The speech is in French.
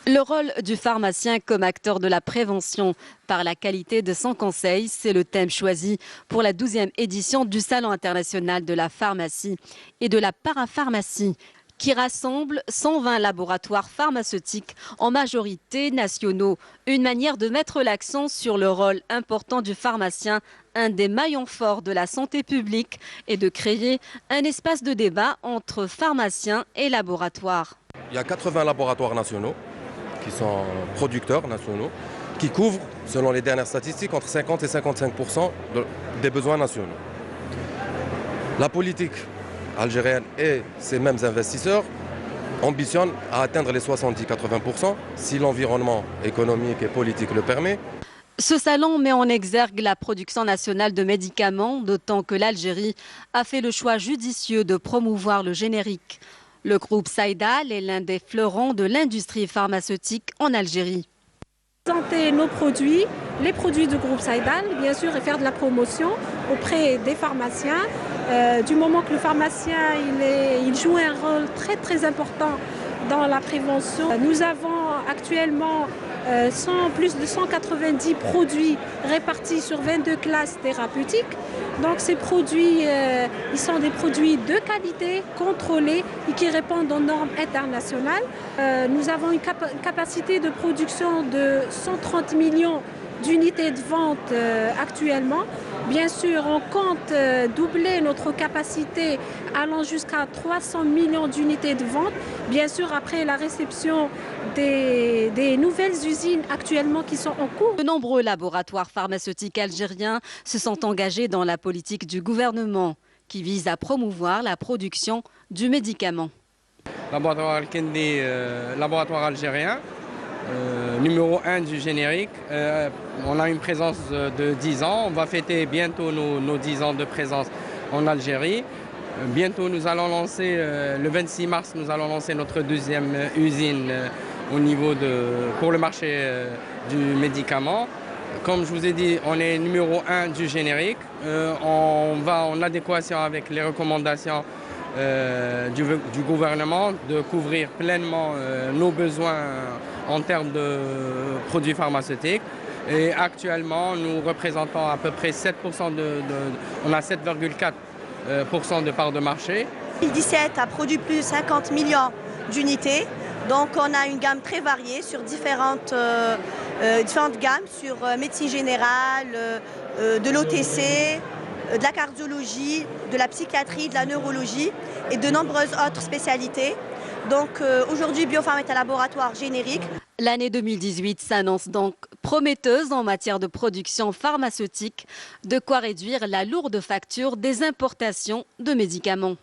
Le rôle du pharmacien comme acteur de la prévention par la qualité de son conseil, c'est le thème choisi pour la 12e édition du Salon international de la pharmacie et de la parapharmacie, qui rassemble 120 laboratoires pharmaceutiques en majorité nationaux. Une manière de mettre l'accent sur le rôle important du pharmacien, un des maillons forts de la santé publique, et de créer un espace de débat entre pharmaciens et laboratoires. Il y a 80 laboratoires nationaux qui sont producteurs nationaux, qui couvrent, selon les dernières statistiques, entre 50 et 55% des besoins nationaux. La politique algérienne et ses mêmes investisseurs ambitionnent à atteindre les 70-80% si l'environnement économique et politique le permet. Ce salon met en exergue la production nationale de médicaments, d'autant que l'Algérie a fait le choix judicieux de promouvoir le générique. Le groupe Saïdal est l'un des fleurons de l'industrie pharmaceutique en Algérie. Présenter nos produits, les produits du groupe Saïdal, bien sûr, et faire de la promotion auprès des pharmaciens. Du moment que le pharmacien il joue un rôle très important dans la prévention. Nous avons actuellement plus de 190 produits répartis sur 22 classes thérapeutiques. Donc ces produits, ils sont des produits de qualité, contrôlés et qui répondent aux normes internationales. Nous avons une capacité de production de 130 millions d'unités de vente actuellement. Bien sûr, on compte doubler notre capacité allant jusqu'à 300 millions d'unités de vente. Bien sûr, après la réception des nouvelles usines actuellement qui sont en cours. De nombreux laboratoires pharmaceutiques algériens se sont engagés dans la politique du gouvernement qui vise à promouvoir la production du médicament. Laboratoire Al-Kendi, laboratoire algérien. Numéro 1 du générique. On a une présence de 10 ans. On va fêter bientôt nos 10 ans de présence en Algérie. Bientôt, nous allons lancer, le 26 mars, nous allons lancer notre deuxième usine pour le marché du médicament. Comme je vous ai dit, on est numéro 1 du générique. On va en adéquation avec les recommandations du gouvernement de couvrir pleinement nos besoins en termes de produits pharmaceutiques. Et actuellement, nous représentons à peu près 7%, on a 7,4% de part de marché. 2017 a produit plus de 50 millions d'unités. Donc on a une gamme très variée sur différentes gammes, sur médecine générale, de l'OTC, de la cardiologie, de la psychiatrie, de la neurologie et de nombreuses autres spécialités. Donc aujourd'hui, Biopharm est un laboratoire générique. L'année 2018 s'annonce donc prometteuse en matière de production pharmaceutique, de quoi réduire la lourde facture des importations de médicaments.